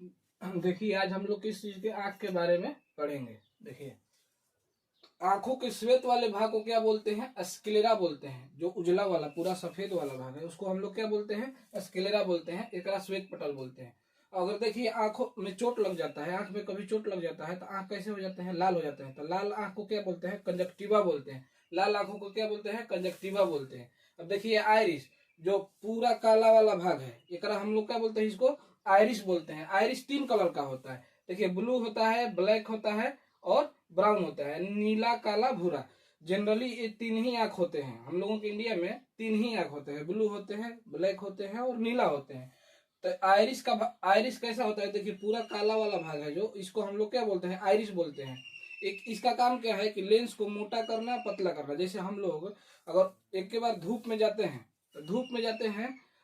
देखिए आज हम लोग किस चीज के आंख के बारे में पढ़ेंगे। देखिए आंखों के श्वेत वाले भाग को क्या बोलते हैं? स्क्लेरा बोलते हैं। जो उजला वाला पूरा सफेद वाला भाग है उसको हम लोग क्या बोलते हैं? स्क्लेरा बोलते हैं। एक श्वेत पटल बोलते हैं। अगर देखिए आंखों में चोट लग जाता है, आंख में कभी चोट लग जाता है तो आंख कैसे हो जाते हैं? लाल हो जाते हैं। तो लाल आंख को क्या बोलते हैं? कंजक्टिवा बोलते हैं। लाल आंखों को क्या बोलते हैं? कंजक्टिवा बोलते हैं। अब देखिए आइरिस, जो पूरा काला वाला भाग है, एक हम लोग क्या बोलते हैं? इसको आइरिस बोलते हैं। आइरिस 3 कलर का होता है। देखिए ब्लू होता है, ब्लैक होता है और ब्राउन होता है। नीला, काला, भूरा। जनरली ये 3 ही आंख होते हैं। हम लोगों के इंडिया में 3 ही आंख होते हैं। ब्लू होते हैं, ब्लैक होते हैं और नीला होते हैं। तो आइरिस कैसा होता है? देखिए पूरा काला वाला भाग है जो, इसको हम लोग क्या बोलते हैं? आइरिस बोलते हैं। एक इसका काम क्या है कि लेंस को मोटा करना, पतला करना। जैसे हम लोग अगर एक के बार धूप में जाते हैं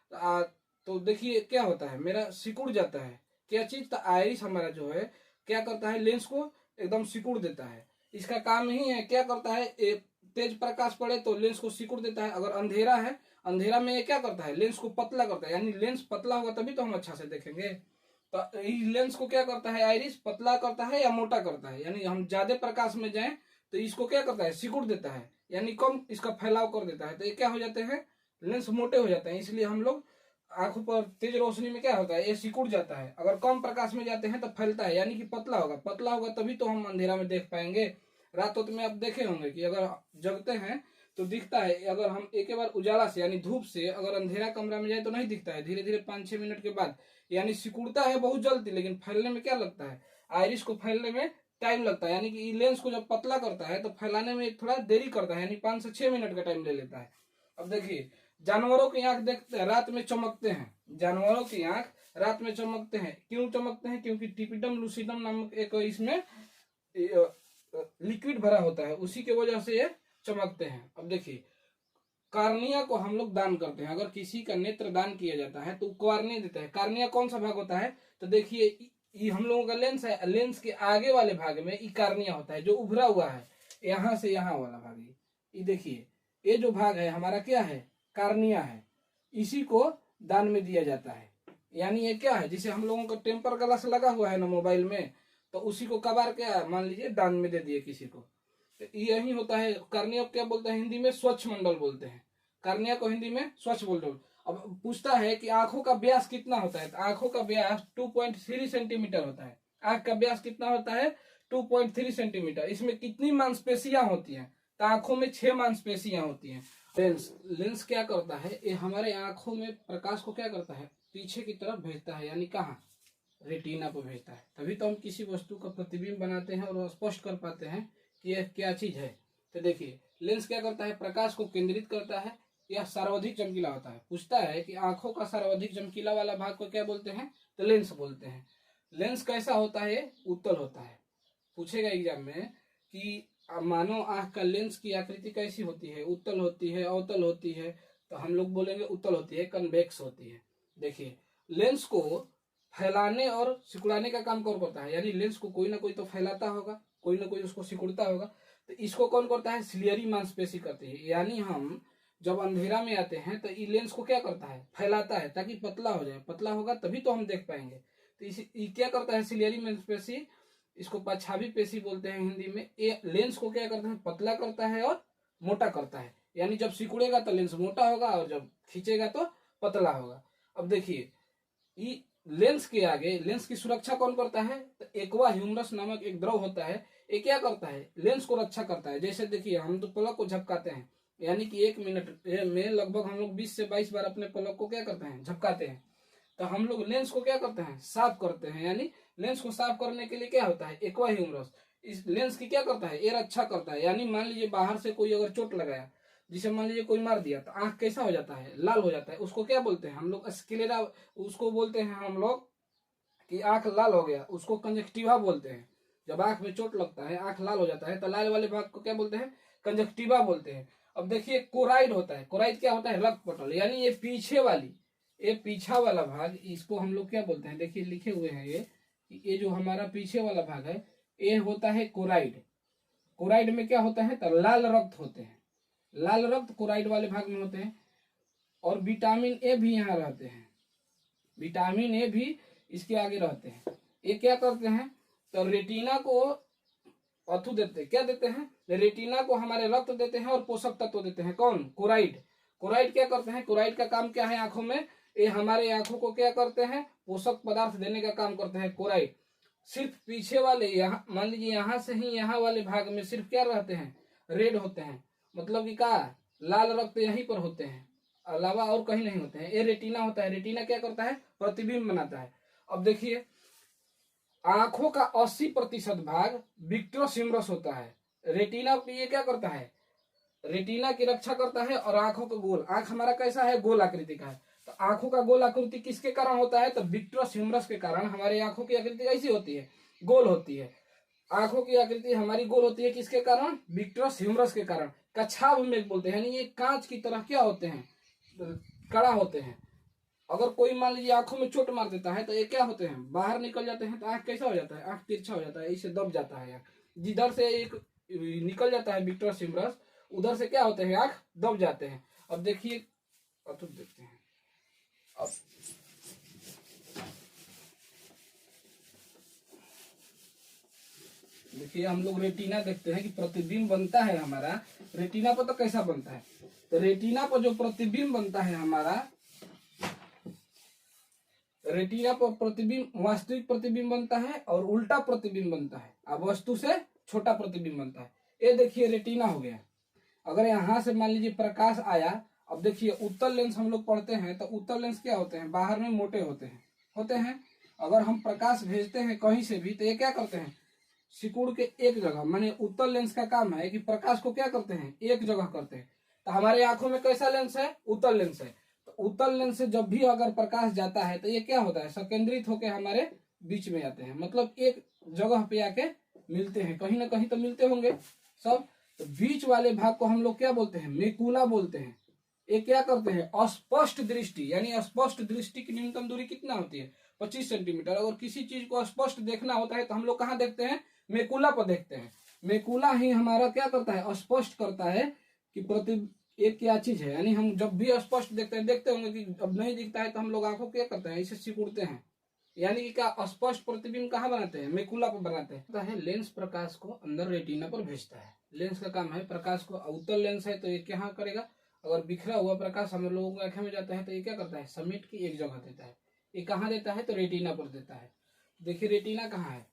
तो तो देखिए क्या होता है, मेरा सिकुड़ जाता है। क्या चीज? तो आइरिस हमारा जो है क्या करता है? लेंस को एकदम सिकुड़ देता है। इसका काम ही है, क्या करता है? तेज प्रकाश पड़े तो लेंस को सिकुड़ देता है। अगर अंधेरा है, अंधेरा में ये क्या करता है? लेंस को पतला करता है। यानी लेंस पतला होगा तभी तो हम अच्छा से देखेंगे। तो इस लेंस को क्या करता है? आइरिस पतला करता है या मोटा करता है। यानी हम ज्यादा प्रकाश में जाएं तो इसको क्या करता है? सिकुड़ देता है, यानी कम इसका फैलाव कर देता है। तो ये क्या हो जाते हैं? लेंस मोटे हो जाते हैं। इसलिए हम लोग आंखों पर तेज रोशनी में क्या होता है? ये सिकुड़ जाता है। अगर कम प्रकाश में जाते हैं तो फैलता है, यानी कि पतला होगा। पतला होगा तभी तो हम अंधेरा में देख पाएंगे। रातों में आप देखे होंगे कि अगर जगते हैं तो दिखता है। अगर हम एक बार उजाला से यानी धूप से अगर अंधेरा कमरा में जाए तो नहीं दिखता है। धीरे धीरे 5-6 मिनट के बाद यानी सिकुड़ता है बहुत जल्दी, लेकिन फैलने में क्या लगता है? आइरिस को फैलने में टाइम लगता है। यानी कि लेंस को जब पतला करता है तो फैलाने में थोड़ा देरी करता है, यानी 5 से 6 मिनट का टाइम ले लेता है। अब देखिए जानवरों की आंख देखते हैं रात में चमकते हैं। जानवरों की आंख रात में चमकते हैं। क्यों चमकते हैं? क्योंकि टिपिडम लूसिडम नामक एक इसमें लिक्विड भरा होता है, उसी के वजह से ये चमकते हैं। अब देखिए कार्निया को हम लोग दान करते हैं। अगर किसी का नेत्र दान किया जाता है तो कार्निया देता है। कार्निया कौन सा भाग होता है? तो देखिए ये हम लोगों का लेंस है। लेंस के आगे वाले भाग में ई कार्निया होता है, जो उभरा हुआ है यहां से यहां वाला भाग। ये देखिए ये जो भाग है हमारा क्या है? कार्निया है। इसी को दान में दिया जाता है। यानी ये क्या है? जिसे हम लोगों का टेम्पर ग्लास लगा हुआ है ना मोबाइल में, तो उसी को कबार क्या मान लीजिए दान में दे दिए किसी को। तो यही होता है। कार्निया क्या बोलते हैं हिंदी में? स्वच्छ मंडल बोलते हैं। कार्निया को हिंदी में स्वच्छ बोलते हैं। अब पूछता है कि आंखों का व्यास कितना होता है? तो आंखों का व्यास 2.3 सेंटीमीटर होता है। आंख का व्यास कितना होता है? 2.3 सेंटीमीटर। इसमें कितनी मांसपेशियां होती हैं? तो आंखों में 6 मांसपेशियां होती हैं। लेंस क्या करता है? ये हमारे आंखों में प्रकाश को क्या करता है? पीछे की तरफ भेजता है। यानी कहाँ? रेटिना को भेजता है। तभी तो हम किसी वस्तु का प्रतिबिंब बनाते हैं और स्पष्ट कर पाते हैं कि यह क्या चीज है। तो देखिए लेंस क्या करता है? प्रकाश को केंद्रित करता है। यह सर्वाधिक चमकीला होता है। पूछता है कि आंखों का सर्वाधिक चमकीला वाला भाग को क्या बोलते हैं? तो लेंस बोलते हैं। लेंस कैसा होता है? उत्तल होता है। पूछेगा एग्जाम में कि मानो आंख का लेंस की आकृति कैसी होती है? उत्तल होती है, अवतल होती है? तो हम लोग बोलेंगे उत्तल होती है, कन्वेक्स होती है। देखिए लेंस को फैलाने और सिकुड़ाने का काम कौन करता है? यानी लेंस को कोई ना कोई तो फैलाता होगा, कोई ना कोई उसको सिकुड़ता होगा। तो इसको कौन करता है? सिलियरी मांसपेशी करती है। यानी हम जब अंधेरा में आते हैं तो ये लेंस को क्या करता है? फैलाता है ताकि पतला हो जाए। पतला होगा तभी तो हम देख पाएंगे। तो ये क्या करता है? सिलियरी मांसपेशी, इसको पछावी पेशी बोलते हैं हिंदी में। ये लेंस को क्या करता है? पतला करता है और मोटा करता है। यानी जब सिकुड़ेगा तो लेंस मोटा होगा और जब खींचेगा तो पतला होगा। अब देखिए लेंस के आगे लेंस की सुरक्षा कौन करता है? तो एक्वा ह्यूमरस नामक एक द्रव होता है। ये क्या करता है? लेंस को रक्षा करता है। जैसे देखिए हम तो पलक को झपकाते हैं, यानी कि 1 मिनट में लगभग हम लोग 20 से 22 बार अपने पलक को क्या करते हैं? झपकाते हैं। तो हम लोग लेंस को क्या करते हैं? साफ करते हैं। यानी लेंस को साफ करने के लिए क्या होता है? एक्वा ह्यूमरस इस लेंस की क्या करता है? ये रक्षा करता है। यानी मान लीजिए बाहर से कोई अगर चोट लगाया, जिसे मान लीजिए कोई मार दिया, तो आंख कैसा हो जाता है? लाल हो जाता है। उसको क्या बोलते हैं हम लोग? स्क्लेरा। उसको बोलते हैं हम लोग कि आंख लाल हो गया, उसको कंजक्टिवा बोलते हैं। जब आंख में चोट लगता है, आंख लाल हो जाता है, तो लाल वाले भाग को क्या बोलते हैं? कंजक्टिवा बोलते हैं। अब देखिए कोराइड होता है। कोराइड क्या होता है? रक्त पटल। यानी ये पीछे वाली, ये पीछा वाला भाग, इसको हम लोग क्या बोलते हैं? देखिए लिखे हुए हैं ये जो हमारा पीछे वाला भाग है ये होता है कोराइड। कोराइड में क्या होता है? तो लाल रक्त होते हैं। लाल रक्त कोराइड वाले भाग में होते हैं। और विटामिन ए भी यहाँ रहते हैं। विटामिन ए भी इसके आगे रहते हैं। ये क्या करते हैं, तो रेटिना को अथु देते हैं, क्या देते हैं, रेटिना को हमारे रक्त देते हैं और पोषक तत्व देते हैं। कौन, कोराइड। कोराइड क्या करते हैं, कोराइड का काम क्या है आंखों में, ये हमारे आंखों को क्या करते हैं, पोषक पदार्थ देने का काम करते हैं कोराइड। सिर्फ पीछे वाले, यहाँ मान लीजिए यहाँ से ही यहाँ वाले भाग में सिर्फ क्या रहते हैं, रेड होते हैं, मतलब कि क्या, लाल रक्त यहीं पर होते हैं, अलावा और कहीं नहीं होते हैं। ये रेटिना होता है। रेटिना क्या करता है, प्रतिबिंब बनाता है। अब देखिए आंखों का 80% भाग विट्रोसिमरस होता है। रेटिना ये क्या करता है, रेटिना की रक्षा करता है। और आंखों का गोल, आंख हमारा कैसा है, गोल आकृति का है। तो आंखों का गोल आकृति किसके कारण होता है, तो विट्रोसिमरस के कारण हमारे आंखों की आकृति कैसी होती है, गोल होती है। आंखों की आकृति हमारी गोल होती है किसके कारण, विट्रोसिमरस के कारण। कछाव मेघ बोलते हैं, यानी ये कांच की तरह क्या होते हैं, कड़ा होते हैं। अगर कोई मान लीजिए आंखों में चोट मार देता है तो ये क्या होते हैं, बाहर निकल जाते हैं। तो आंख कैसा हो जाता है, आंख तिरछा हो जाता है, इसे दब जाता है। जिधर से एक निकल जाता है विट्रोसिमरस, उधर से क्या होते हैं, आंख दब जाते हैं। अब देखिए, अब तो देखते हैं, अब देखिए हम लोग रेटिना देखते हैं कि प्रतिबिंब बनता है हमारा। रेटिना पर तो कैसा बनता है, तो रेटिना पर जो प्रतिबिंब बनता है हमारा, रेटिना पर प्रतिबिंब वास्तविक प्रतिबिंब बनता है और उल्टा प्रतिबिंब बनता है। अब वस्तु से छोटा प्रतिबिंब बनता है। ये देखिए रेटिना हो गया। अगर यहाँ से मान लीजिए प्रकाश आया, अब देखिए उत्तल लेंस हम लोग पढ़ते हैं, तो उत्तल लेंस क्या होते हैं, बाहर में मोटे होते हैं। अगर हम प्रकाश भेजते हैं कहीं से भी, तो ये क्या करते हैं, सिकुड़ के एक जगह, माने उत्तल लेंस का काम है कि प्रकाश को क्या करते हैं, एक जगह करते हैं। तो हमारे आंखों में कैसा लेंस है, उत्तल लेंस है। तो उत्तल लेंस से जब भी अगर प्रकाश जाता है तो ये क्या होता है, संकेंद्रित होकर हमारे बीच में आते हैं, मतलब एक जगह पे आके मिलते हैं, कहीं ना कहीं तो मिलते होंगे सब। तो बीच वाले भाग को हम लोग क्या बोलते हैं, मेकुला बोलते हैं। ये क्या करते हैं, अस्पष्ट दृष्टि, यानी अस्पष्ट दृष्टि की न्यूनतम दूरी कितना होती है, 25 सेंटीमीटर। अगर किसी चीज को स्पष्ट देखना होता है तो हम लोग कहाँ देखते हैं, मेकुला पर देखते हैं। मेकुला ही हमारा क्या करता है, स्पष्ट करता है कि प्रति एक क्या चीज है। यानी हम जब भी स्पष्ट देखते होंगे कि अब नहीं दिखता है तो हम लोग आंखों क्या करते हैं, इसे सिकुड़ते हैं। यानी कि क्या, स्पष्ट प्रतिबिंब कहाँ बनाते हैं, मेकुला पर बनाते हैं। लेंस प्रकाश को अंदर रेटिना पर भेजता है। लेंस का काम है प्रकाश को, उत्तल लेंस है तो ये क्या करेगा, अगर बिखरा हुआ प्रकाश हम लोगों की आंखें में जाता है तो ये क्या करता है, समेट के एक जगह देता है। ये कहाँ देता है, तो रेटिना पर देता है। देखिए रेटिना कहाँ है,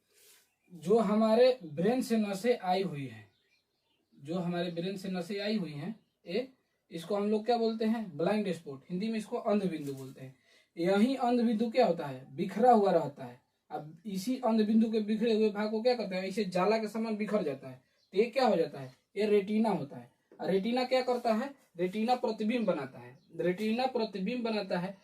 जो हमारे ब्रेन से नसें आई हुई है, जो हमारे ब्रेन से नसें आई हुई हैं, ये इसको हम लोग क्या बोलते हैं, ब्लाइंड स्पॉट। हिंदी में इसको अंध बिंदु बोलते हैं। यही अंध बिंदु क्या होता है, बिखरा हुआ रहता है। अब इसी अंध बिंदु के बिखरे हुए भाग को क्या करते हैं, इसे जाला के समान बिखर जाता है, तो ये क्या हो जाता है, ये रेटिना होता है। और रेटिना क्या करता है, रेटिना प्रतिबिंब बनाता है। रेटिना प्रतिबिंब बनाता है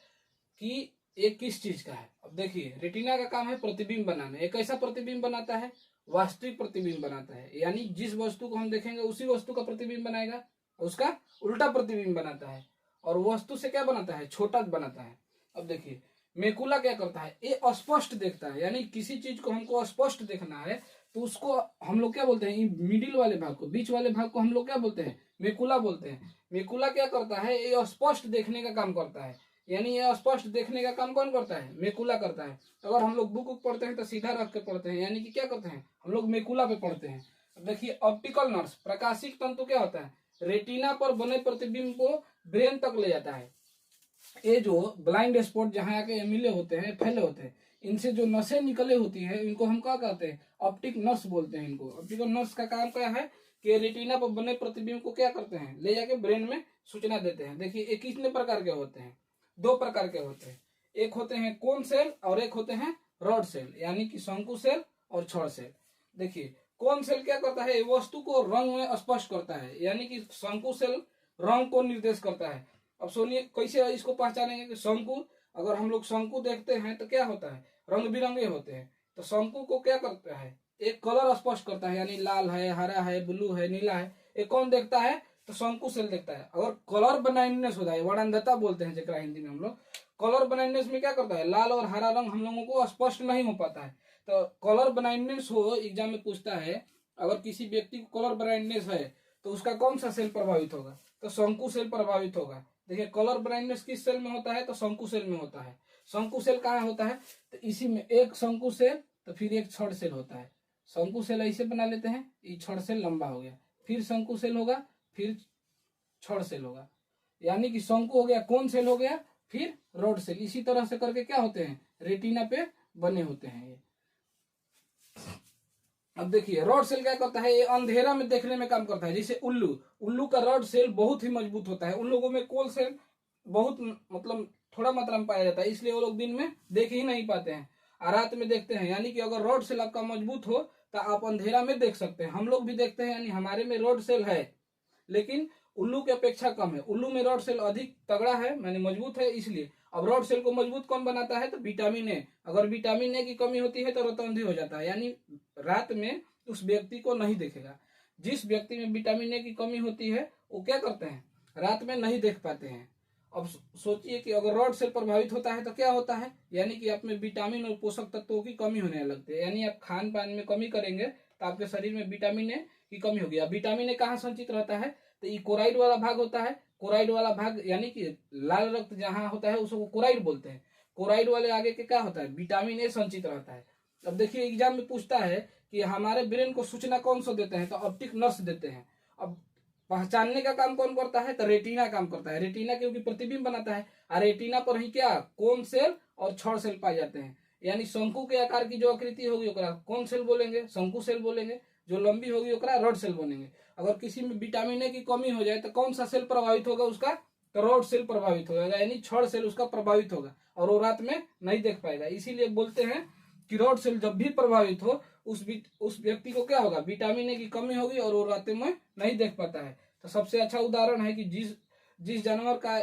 कि ये किस चीज का है। अब देखिए रेटिना का काम है प्रतिबिंब बनाना। एक ऐसा प्रतिबिंब बनाता है, वास्तविक प्रतिबिंब बनाता है, यानी जिस वस्तु को हम देखेंगे उसी वस्तु का प्रतिबिंब बनाएगा, उसका उल्टा प्रतिबिंब बनाता है। और वस्तु से क्या बनाता है, छोटा बनाता है। अब देखिए मेकुला क्या करता है, ये अस्पष्ट देखता है, यानी किसी चीज को हमको स्पष्ट देखना है तो उसको हम लोग क्या बोलते हैं, मिडिल वाले भाग को, बीच वाले भाग को हम लोग क्या बोलते हैं, मेकुला बोलते हैं। मेकुला क्या करता है, ये स्पष्ट देखने का काम करता है। यानी ये स्पष्ट देखने का काम कौन करता है, मेकुला करता है। अगर हम लोग बुक पढ़ते हैं तो सीधा रख के पढ़ते हैं, यानी कि क्या करते हैं, हम लोग मेकुला पे पढ़ते हैं। अब देखिए ऑप्टिकल नर्व, प्रकाशिक तंतु क्या होता है, रेटिना पर बने प्रतिबिंब को ब्रेन तक ले जाता है। ये जो ब्लाइंड स्पॉट जहाँ आके मिले होते हैं, फैले होते हैं, इनसे जो नसें निकले होती है इनको हम क्या कहते हैं, ऑप्टिक नर्व्स बोलते हैं इनको। ऑप्टिकल नर्व्स का काम क्या है कि रेटिना पर बने प्रतिबिंब को क्या करते हैं, ले जाके ब्रेन में सूचना देते हैं। देखिए ये कितने प्रकार के होते हैं, 2 प्रकार के होते हैं। एक होते हैं कोन सेल और एक होते हैं रॉड सेल, यानी कि शंकु सेल और छड़ सेल। देखिए कोन सेल क्या करता है, वस्तु को रंग में स्पष्ट करता है, यानी कि शंकु सेल रंग को निर्देश करता है। अब सुनिए कैसे इसको पहचानेंगे कि शंकु, अगर हम लोग शंकु देखते हैं तो क्या होता है, रंग बिरंगे होते हैं। तो शंकु को क्या करता है, एक कलर स्पष्ट करता है, यानी लाल है, हरा है, ब्लू है, नीला है। ये कौन देखता है, तो शंकु सेल देखता है। अगर कलर ब्लाइंडनेस होता है, वर्णंधता बोलते हैं जरा हिंदी में हम लोग, कलर ब्लाइंडनेस में क्या करता है, लाल और हरा रंग हम लोगों को स्पष्ट नहीं हो पाता है। तो कलर ब्लाइंडनेस हो, एग्जाम में पूछता है अगर किसी व्यक्ति को कलर ब्लाइंडनेस है तो उसका कौन सा सेल प्रभावित होगा, तो शंकु सेल प्रभावित होगा। देखिए कलर ब्लाइंडनेस किस सेल में होता है, तो शंकु सेल में होता है। शंकु सेल कहाँ होता है, तो इसी में एक शंकु सेल तो फिर एक छड़ सेल होता है। शंकु सेल ऐसे बना लेते हैं, ये छड़ सेल लंबा हो गया, फिर शंकु सेल होगा, फिर छड़ सेल होगा, यानी कि शंकु हो गया, कोन सेल हो गया, फिर रॉड सेल। इसी तरह से करके क्या होते हैं, रेटिना पे बने होते हैं ये। अब देखिए रॉड सेल क्या करता है, ये अंधेरा में देखने में काम करता है। जैसे उल्लू, उल्लू का रॉड सेल बहुत ही मजबूत होता है। उन लोगों में कोल सेल बहुत मतलब थोड़ा मात्रा में पाया जाता है, इसलिए वो लोग दिन में देख ही नहीं पाते हैं और रात में देखते हैं। यानी कि अगर रॉड सेल आपका मजबूत हो तो आप अंधेरा में देख सकते हैं। हम लोग भी देखते हैं, यानी हमारे में रॉड सेल है, लेकिन उल्लू की अपेक्षा कम है। उल्लू में रॉड सेल अधिक तगड़ा है, माने मजबूत है, इसलिए। अब रॉड सेल को मजबूत कौन बनाता है, तो विटामिन ए। अगर विटामिन ए की कमी होती है तो रतौंधी हो जाता है, यानी रात में उस व्यक्ति को नहीं देखेगा। जिस व्यक्ति में विटामिन ए की कमी होती है वो क्या करते हैं, रात में नहीं देख पाते हैं। अब सोचिए कि अगर रॉड सेल प्रभावित होता है तो क्या होता है, यानी कि आप में विटामिन और पोषक तत्वों की कमी होने लगती है। यानी आप खान पान में कमी करेंगे तो आपके शरीर में विटामिन ए की कमी होगी। अब विटामिन ए कहाँ संचित रहता है, तो ये कोराइड वाला भाग होता है। कोराइड वाला भाग यानी कि लाल रक्त जहाँ होता है उसको कोराइड बोलते हैं। कोराइड वाले आगे के क्या होता है, विटामिन ए संचित रहता है। अब देखिए एग्जाम में पूछता है कि हमारे ब्रेन को सूचना कौन सा देते हैं, तो ऑप्टिक नर्व देते हैं। अब पहचानने का काम कौन करता है, तो रेटिना काम करता है। रेटिना क्योंकि प्रतिबिंब बनाता है, और रेटिना पर ही क्या कोन सेल और छड़ सेल पाए जाते हैं। यानी शंकु के आकार की जो आकृति होगी ओकरा कौन सेल बोलेंगे, शंकु सेल बोलेंगे। जो लंबी होगी ओकरा रॉड सेल बोलेंगे। अगर किसी में विटामिन ए की कमी हो जाए तो कौन सा सेल प्रभावित होगा उसका, तो रॉड सेल प्रभावित होगा, यानी छड़ सेल उसका प्रभावित होगा और वो रात में नहीं देख पाएगा। इसीलिए बोलते हैं कि रॉड सेल जब भी प्रभावित हो उस व्यक्ति को क्या होगा, विटामिन ए की कमी होगी और वो रात में नहीं देख पाता है। तो सबसे अच्छा उदाहरण है कि जिस जानवर का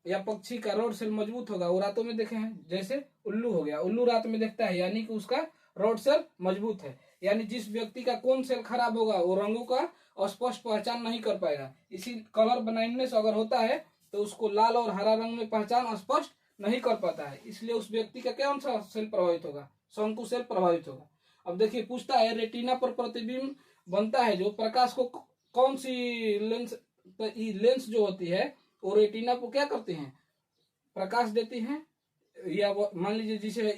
या पक्षी का रॉड सेल मजबूत होगा वो रातों में देखे हैं। जैसे उल्लू हो गया, उल्लू रात में देखता है, यानी कि उसका रॉड सेल मजबूत है। यानी जिस व्यक्ति का कौन सेल खराब होगा वो रंगों का स्पष्ट पहचान नहीं कर पाएगा। इसी कलर ब्लाइंडनेस अगर होता है तो उसको लाल और हरा रंग में पहचान स्पष्ट नहीं कर पाता है। इसलिए उस व्यक्ति का कौन सा सेल प्रभावित होगा, शंकु सेल प्रभावित होगा। अब देखिए पूछता है रेटिना पर प्रतिबिंब बनता है जो प्रकाश को कौन सी लेंस जो होती है वो रेटिना को क्या करती हैं, प्रकाश देती हैं। या मान लीजिए जिसे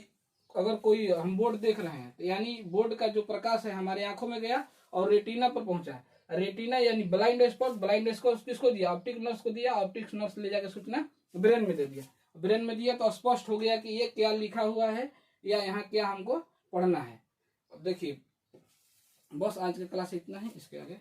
अगर कोई हम बोर्ड देख रहे हैं तो यानी बोर्ड का जो प्रकाश है हमारे आंखों में गया और रेटिना पर पहुंचा। रेटिना यानी ब्लाइंड स्पॉट, ब्लाइंड स्पॉट किसको दिया, ऑप्टिक नर्व को दिया। ऑप्टिक नर्व ले जाकर सूचना ब्रेन में दे दिया। ब्रेन में दिया तो स्पष्ट हो गया कि ये क्या लिखा हुआ है या यहाँ क्या हमको पढ़ना है। अब देखिए बस आज का क्लास इतना ही, इसके आगे